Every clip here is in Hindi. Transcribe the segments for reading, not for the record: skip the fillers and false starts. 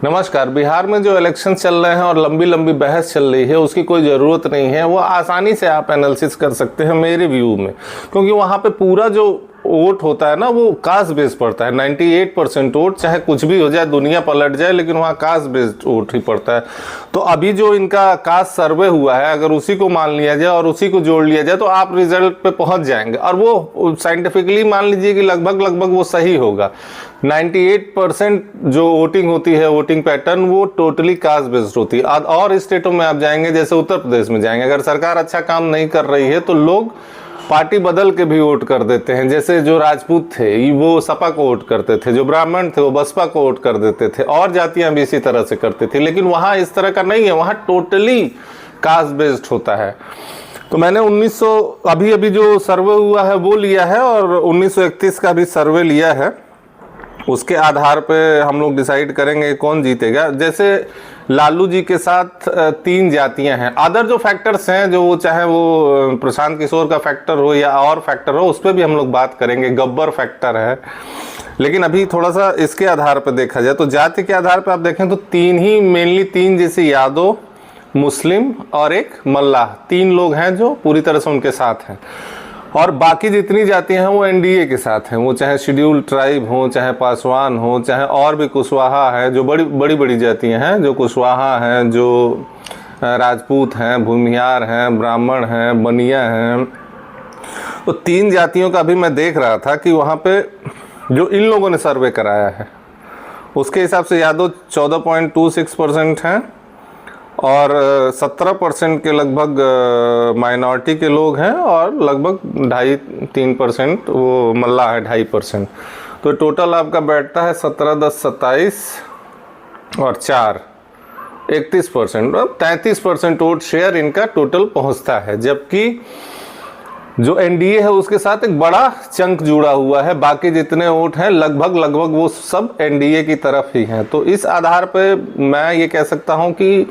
नमस्कार। बिहार में जो इलेक्शन चल रहे हैं और लंबी लंबी बहस चल रही है, उसकी कोई ज़रूरत नहीं है। वो आसानी से आप एनालिसिस कर सकते हैं मेरे व्यू में, क्योंकि वहाँ पे पूरा जो वोट होता है ना, वो कास्ट बेस्ड पड़ता है। 98% वोट, चाहे कुछ भी हो जाए, दुनिया पलट जाए, लेकिन वहाँ कास्ट बेस्ड वोट ही पड़ता है। तो अभी जो इनका कास्ट सर्वे हुआ है, अगर उसी को मान लिया जाए और उसी को जोड़ लिया जाए तो आप रिजल्ट पे पहुँच जाएंगे। और वो साइंटिफिकली मान लीजिए कि लगभग वो सही होगा। 98% जो वोटिंग होती है, वोटिंग पैटर्न, वो टोटली कास्ट बेस्ड होती है। और स्टेटों में आप जाएंगे, जैसे उत्तर प्रदेश में जाएंगे, अगर सरकार अच्छा काम नहीं कर रही है तो लोग पार्टी बदल के भी वोट कर देते हैं। जैसे जो राजपूत थे वो सपा को वोट करते थे, जो ब्राह्मण थे वो बसपा को वोट कर देते थे, और जातियां भी इसी तरह से करती थी। लेकिन वहाँ इस तरह का नहीं है, वहाँ टोटली कास्ट बेस्ड होता है। तो मैंने 1900 अभी जो सर्वे हुआ है वो लिया है, और 1931 का भी सर्वे लिया है। उसके आधार पे हम लोग डिसाइड करेंगे कौन जीतेगा। जैसे लालू जी के साथ 3 जातियां हैं। अदर जो फैक्टर्स हैं, जो वो चाहे वो प्रशांत किशोर का फैक्टर हो या और फैक्टर हो, उस पर भी हम लोग बात करेंगे। गब्बर फैक्टर है, लेकिन अभी थोड़ा सा इसके आधार पर देखा जाए तो जाति के आधार पर आप देखें तो 3 ही मेनली, 3 जैसे यादव, मुस्लिम और एक मल्लाह, 3 लोग हैं जो पूरी तरह से उनके साथ हैं। और बाकी जितनी जातियां हैं वो एनडीए के साथ हैं। वो चाहे शेड्यूल्ड ट्राइब हो, चाहे पासवान हो, चाहे और भी कुशवाहा है, जो बड़ी जातियां हैं, जो कुशवाहा हैं, जो राजपूत हैं, भूमिहार हैं, ब्राह्मण हैं, बनिया हैं। तो 3 जातियों का भी मैं देख रहा था कि वहाँ पे जो इन लोगों ने सर्वे कराया है उसके हिसाब से यादव 14.26% हैं, और 17% के लगभग माइनॉरिटी के लोग हैं, और लगभग 2.5-3% वो मल्ला है, 2.5%। तो टोटल आपका बैठता है 17, 10, 27 और 4 31%, 33% वोट शेयर इनका टोटल पहुंचता है। जबकि जो एनडीए है उसके साथ एक बड़ा चंक जुड़ा हुआ है। बाकी जितने वोट हैं लगभग वो सब एनडीए की तरफ ही हैं। तो इस आधार पे मैं ये कह सकता हूं कि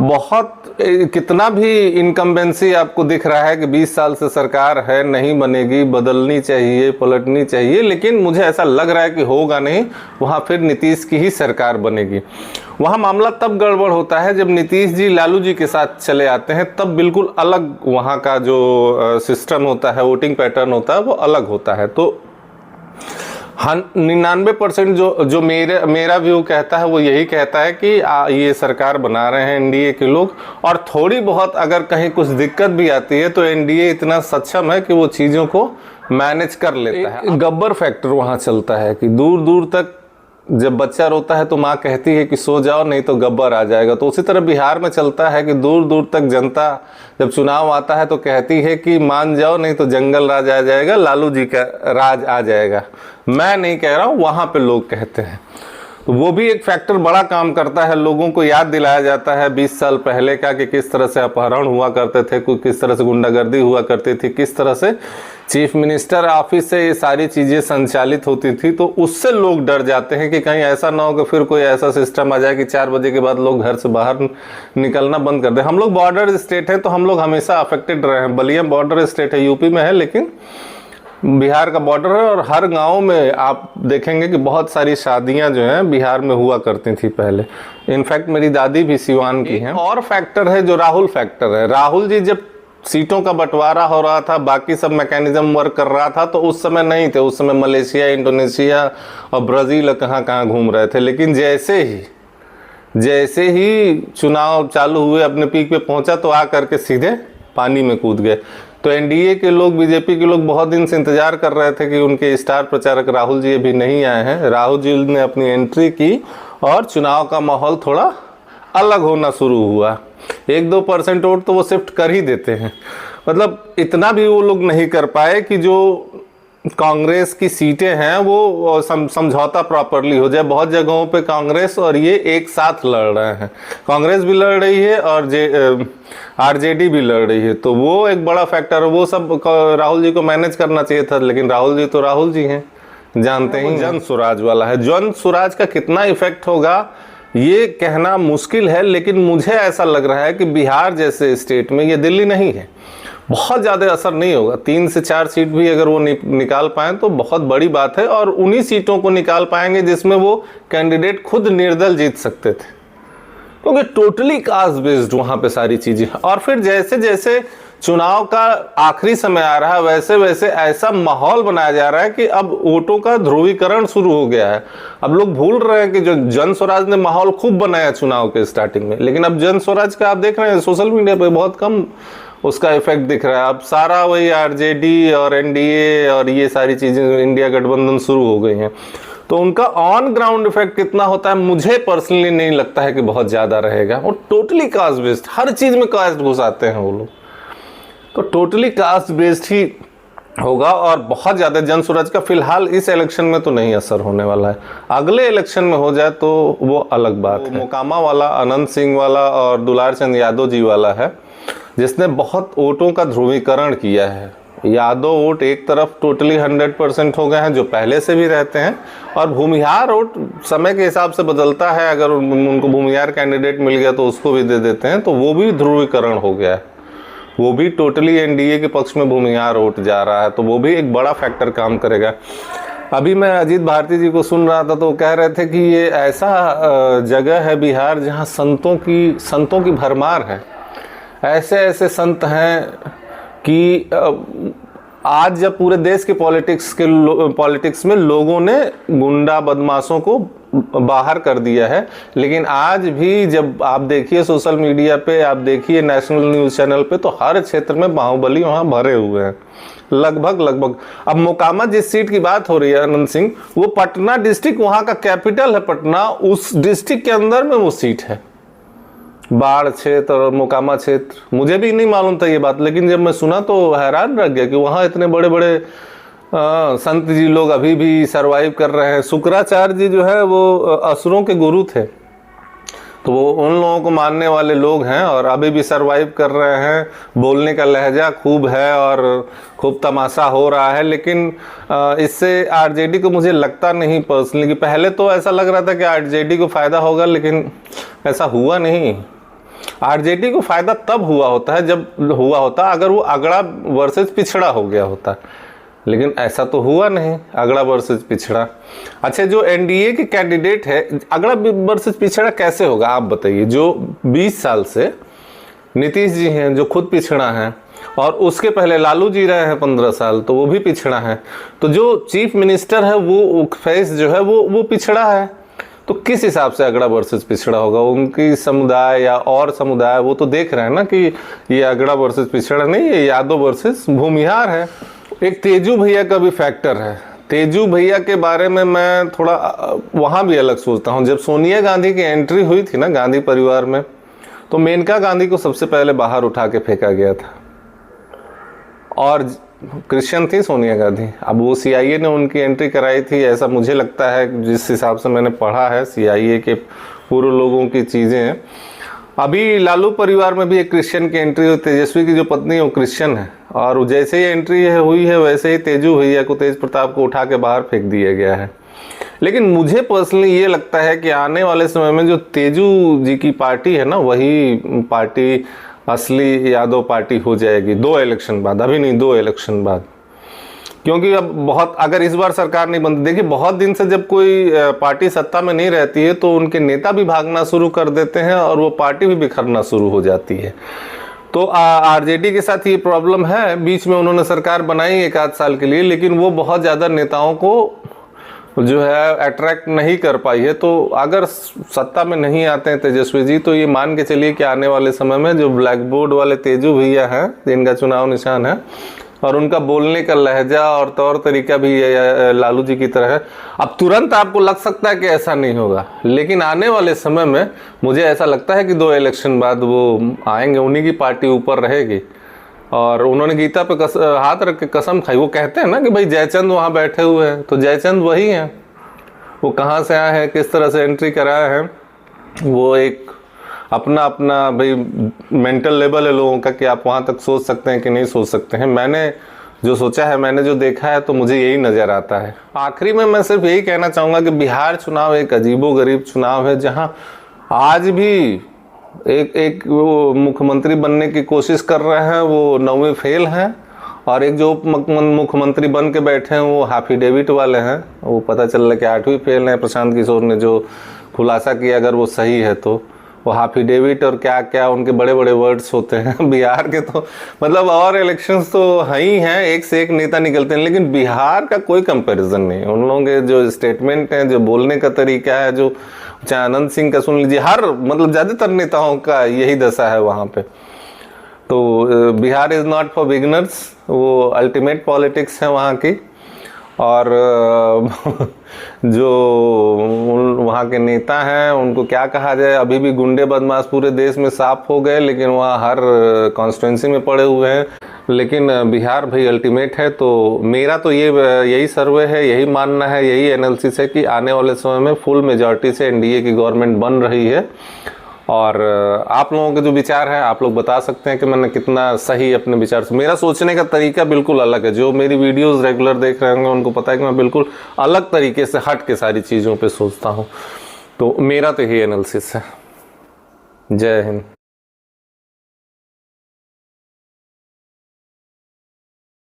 बहुत, कितना भी इनकम्बेंसी आपको दिख रहा है कि 20 साल से सरकार है, नहीं बनेगी, बदलनी चाहिए, पलटनी चाहिए, लेकिन मुझे ऐसा लग रहा है कि होगा नहीं। वहाँ फिर नीतीश की ही सरकार बनेगी। वहाँ मामला तब गड़बड़ होता है जब नीतीश जी लालू जी के साथ चले आते हैं, तब बिल्कुल अलग वहाँ का जो सिस्टम होता है, वोटिंग पैटर्न होता है, वो अलग होता है। तो 99% जो मेरा व्यू कहता है वो यही कहता है कि ये सरकार बना रहे हैं एनडीए के लोग। और थोड़ी बहुत अगर कहीं कुछ दिक्कत भी आती है तो एनडीए इतना सक्षम है कि वो चीज़ों को मैनेज कर लेता है। गब्बर फैक्टर वहाँ चलता है कि दूर दूर तक जब बच्चा रोता है तो माँ कहती है कि सो जाओ नहीं तो गब्बर आ जाएगा। तो उसी तरह बिहार में चलता है कि दूर दूर तक जनता जब चुनाव आता है तो कहती है कि मान जाओ नहीं तो जंगल राज आ जाएगा, लालू जी का राज आ जाएगा। मैं नहीं कह रहा हूँ, वहाँ पे लोग कहते हैं। तो वो भी एक फैक्टर बड़ा काम करता है। लोगों को याद दिलाया जाता है 20 साल पहले का कि किस तरह से अपहरण हुआ करते थे, किस तरह से गुंडागर्दी हुआ करती थी, किस तरह से चीफ मिनिस्टर ऑफिस से ये सारी चीज़ें संचालित होती थी। तो उससे लोग डर जाते हैं कि कहीं ऐसा ना हो कि फिर कोई ऐसा सिस्टम आ जाए कि 4 बजे के बाद लोग घर से बाहर निकलना बंद कर दें। हम लोग बॉर्डर स्टेट हैं तो हम लोग हमेशा अफेक्टेड रहे हैं। बलिया बॉर्डर स्टेट है, यूपी में है, लेकिन बिहार का बॉर्डर है। और हर गांव में आप देखेंगे कि बहुत सारी शादियां जो हैं बिहार में हुआ करती थी पहले। इनफैक्ट मेरी दादी भी सिवान की हैं। और फैक्टर है जो राहुल फैक्टर है। राहुल जी जब सीटों का बंटवारा हो रहा था, बाकी सब मैकेनिज्म वर्क कर रहा था, तो उस समय नहीं थे। उस समय मलेशिया, इंडोनेशिया और ब्राज़ील कहाँ घूम रहे थे। लेकिन जैसे ही चुनाव चालू हुए, अपने पीक पे पहुंचा, तो आ करके सीधे पानी में कूद गए। तो एनडीए के लोग, बीजेपी के लोग बहुत दिन से इंतजार कर रहे थे कि उनके स्टार प्रचारक राहुल जी अभी नहीं आए हैं। राहुल जी ने अपनी एंट्री की और चुनाव का माहौल थोड़ा अलग होना शुरू हुआ। 1-2% वोट तो वो शिफ्ट कर ही देते हैं। मतलब इतना भी वो लोग नहीं कर पाए कि जो कांग्रेस की सीटें हैं वो समझौता प्रॉपरली हो जाए। बहुत जगहों पे कांग्रेस और ये एक साथ लड़ रहे हैं। कांग्रेस भी लड़ रही है और आरजेडी भी लड़ रही है। तो वो एक बड़ा फैक्टर है। वो सब राहुल जी को मैनेज करना चाहिए था, लेकिन राहुल जी तो राहुल जी हैं, जानते ही। जन स्वराज वाला है। जन स्वराज का कितना इफेक्ट होगा ये कहना मुश्किल है, लेकिन मुझे ऐसा लग रहा है कि बिहार जैसे स्टेट में, ये दिल्ली नहीं है, बहुत ज़्यादा असर नहीं होगा। 3 से 4 सीट भी अगर वो निकाल पाएँ तो बहुत बड़ी बात है, और उन्हीं सीटों को निकाल पाएंगे जिसमें वो कैंडिडेट खुद निर्दल जीत सकते थे, क्योंकि टोटली कास्ट बेस्ड वहाँ पे सारी चीज़ें। और फिर जैसे जैसे चुनाव का आखिरी समय आ रहा है वैसे वैसे ऐसा माहौल बनाया जा रहा है कि अब वोटों का ध्रुवीकरण शुरू हो गया है। अब लोग भूल रहे हैं कि जो जन स्वराज ने माहौल खूब बनाया चुनाव के स्टार्टिंग में, लेकिन अब जन स्वराज का आप देख रहे हैं सोशल मीडिया पे बहुत कम उसका इफेक्ट दिख रहा है। अब सारा वही आरजेडी और एनडीए और ये सारी चीज़ें इंडिया गठबंधन शुरू हो गई हैं, तो उनका ऑन ग्राउंड इफेक्ट कितना होता है मुझे पर्सनली नहीं लगता है कि बहुत ज़्यादा रहेगा। और टोटली कास्ट बेस्ड, हर चीज़ में कास्ट घुसाते हैं वो लोग, तो टोटली कास्ट बेस्ड ही होगा। और बहुत ज़्यादा जन स्वराज का फिलहाल इस इलेक्शन में तो नहीं असर होने वाला है, अगले इलेक्शन में हो जाए तो वो अलग बात है। मोकामा वाला अनंत सिंह वाला और दुलार चंद यादव जी वाला है जिसने बहुत वोटों का ध्रुवीकरण किया है। यादव वोट एक तरफ टोटली 100% हो गए हैं जो पहले से भी रहते हैं, और भूमिहार वोट समय के हिसाब से बदलता है, अगर उनको भूमिहार कैंडिडेट मिल गया तो उसको भी दे देते हैं, तो वो भी ध्रुवीकरण हो गया है, वो भी टोटली एनडीए के पक्ष में भूमिहार वोट जा रहा है, तो वो भी एक बड़ा फैक्टर काम करेगा। अभी मैं अजीत भारती जी को सुन रहा था तो कह रहे थे कि ये ऐसा जगह है बिहार जहाँ संतों की भरमार है, ऐसे ऐसे संत हैं कि आज जब पूरे देश के पॉलिटिक्स में लोगों ने गुंडा बदमाशों को बाहर कर दिया है, लेकिन आज भी जब आप देखिए सोशल मीडिया पे, आप देखिए नेशनल न्यूज़ चैनल पे, तो हर क्षेत्र में बाहुबली वहाँ भरे हुए हैं लगभग। अब मोकामा जिस सीट की बात हो रही है अनंत सिंह, वो पटना डिस्ट्रिक्ट, वहाँ का कैपिटल है पटना, उस डिस्ट्रिक्ट के अंदर में वो सीट है। बाढ़ क्षेत्र और मोकामा क्षेत्र, मुझे भी नहीं मालूम था ये बात, लेकिन जब मैं सुना तो हैरान रह गया कि वहाँ इतने बड़े बड़े संत जी लोग अभी भी सरवाइव कर रहे हैं। शुक्राचार्य जी जो है वो असुरों के गुरु थे, तो वो उन लोगों को मानने वाले लोग हैं और अभी भी सरवाइव कर रहे हैं। बोलने का लहजा खूब है और खूब तमाशा हो रहा है, लेकिन इससे आरजेडी को मुझे लगता नहीं पर्सनली कि, पहले तो ऐसा लग रहा था कि आरजेडी को फ़ायदा होगा, लेकिन ऐसा हुआ नहीं। आरजेडी को फ़ायदा तब हुआ होता है जब हुआ होता अगर वो अगड़ा वर्सेस पिछड़ा हो गया होता, लेकिन ऐसा तो हुआ नहीं, अगड़ा वर्सेस पिछड़ा। अच्छा, जो एनडीए के कैंडिडेट है, अगड़ा वर्सेस पिछड़ा कैसे होगा आप बताइए? जो 20 साल से नीतीश जी हैं जो खुद पिछड़ा हैं, और उसके पहले लालू जी रहे हैं 15 साल, तो वो भी पिछड़ा है। तो जो चीफ मिनिस्टर है वो फेस जो है वो पिछड़ा है, तो किस हिसाब से अगड़ा वर्सेस पिछड़ा होगा? उनकी समुदाय या और समुदाय वो तो देख रहे हैं ना कि ये अगड़ा वर्सेस पिछड़ा नहीं, ये यादव वर्सेस भूमिहार है। एक तेजू भैया का भी फैक्टर है। तेजू भैया के बारे में मैं थोड़ा वहाँ भी अलग सोचता हूँ। जब सोनिया गांधी की एंट्री हुई थी ना गांधी परिवार में, तो मेनका गांधी को सबसे पहले बाहर उठा के फेंका गया था, और क्रिश्चियन थी सोनिया गांधी। अब वो सीआईए ने उनकी एंट्री कराई थी, ऐसा मुझे लगता है, जिस हिसाब से मैंने पढ़ा है सीआईए के पूर्व लोगों की चीज़ें। अभी लालू परिवार में भी एक क्रिश्चियन की एंट्री हुई, तेजस्वी की जो पत्नी है वो क्रिश्चियन है, और जैसे ही एंट्री हुई है वैसे ही तेजू भैया को, तेज प्रताप को उठा के बाहर फेंक दिया गया है। लेकिन मुझे पर्सनली ये लगता है कि आने वाले समय में जो तेजू जी की पार्टी है ना, वही पार्टी असली यादव पार्टी हो जाएगी 2 इलेक्शन बाद, अभी नहीं 2 इलेक्शन बाद। क्योंकि अब बहुत, अगर इस बार सरकार नहीं बनती, देखिए बहुत दिन से जब कोई पार्टी सत्ता में नहीं रहती है तो उनके नेता भी भागना शुरू कर देते हैं और वो पार्टी भी बिखरना शुरू हो जाती है। तो आरजेडी के साथ ये प्रॉब्लम है। बीच में उन्होंने सरकार बनाई 1 आध साल के लिए, लेकिन वो बहुत ज़्यादा नेताओं को जो है अट्रैक्ट नहीं कर पाई है। तो अगर सत्ता में नहीं आते हैं तेजस्वी जी, तो ये मान के चलिए कि आने वाले समय में जो ब्लैक बोर्ड वाले तेजू भैया हैं जिनका चुनाव निशान है, और उनका बोलने का लहजा और तौर तरीका भी लालू जी की तरह है। अब तुरंत आपको लग सकता है कि ऐसा नहीं होगा, लेकिन आने वाले समय में मुझे ऐसा लगता है कि 2 इलेक्शन बाद वो आएंगे, उन्हीं की पार्टी ऊपर रहेगी। और उन्होंने गीता पे हाथ रख के कसम खाई। वो कहते हैं ना कि भाई जयचंद वहाँ बैठे हुए हैं, तो जयचंद वही हैं। वो कहाँ से आए हैं, किस तरह से एंट्री कराए हैं, वो एक अपना अपना भाई मेंटल लेवल है लोगों का कि आप वहाँ तक सोच सकते हैं कि नहीं सोच सकते हैं। मैंने जो सोचा है, मैंने जो देखा है, तो मुझे यही नज़र आता है। आखिरी में मैं सिर्फ यही कहना चाहूँगा कि बिहार चुनाव एक अजीबोगरीब चुनाव है, जहाँ आज भी एक वो मुख्यमंत्री बनने की कोशिश कर रहे हैं, वो 9वीं फेल हैं, और एक जो मुख्यमंत्री बन के बैठे हैं वो हाफी डेविड वाले हैं, वो पता चल रहा है कि 8वीं फेल हैं। प्रशांत किशोर ने जो खुलासा किया, अगर वो सही है तो वो हाफी डेविड और क्या क्या उनके बड़े बड़े वर्ड्स होते हैं। बिहार के तो मतलब और इलेक्शंस तो है ही हैं, एक से एक नेता निकलते हैं, लेकिन बिहार का कोई कंपैरिजन नहीं। उन लोगों के जो स्टेटमेंट हैं, जो बोलने का तरीका है, जो चाहे आनंद सिंह का सुन लीजिए, हर मतलब ज़्यादातर नेताओं का यही दशा है वहाँ पे। तो Bihar is not for beginners, वो अल्टीमेट पॉलिटिक्स है वहाँ की। और जो वहाँ के नेता हैं उनको क्या कहा जाए, अभी भी गुंडे बदमाश पूरे देश में साफ हो गए, लेकिन वहाँ हर कॉन्स्टिट्यूंसी में पड़े हुए हैं। लेकिन बिहार भाई अल्टीमेट है। तो मेरा तो यही सर्वे है, यही मानना है, यही एनालिसिस है कि आने वाले समय में फुल मेजॉरिटी से एनडीए की गवर्नमेंट बन रही है। और आप लोगों के जो विचार हैं आप लोग बता सकते हैं कि मैंने कितना सही अपने विचार से, मेरा सोचने का तरीका बिल्कुल अलग है। जो मेरी वीडियोस रेगुलर देख रहे होंगे उनको पता है कि मैं बिल्कुल अलग तरीके से हट के सारी चीज़ों पे सोचता हूँ। तो मेरा तो यही एनालिसिस है। जय हिंद।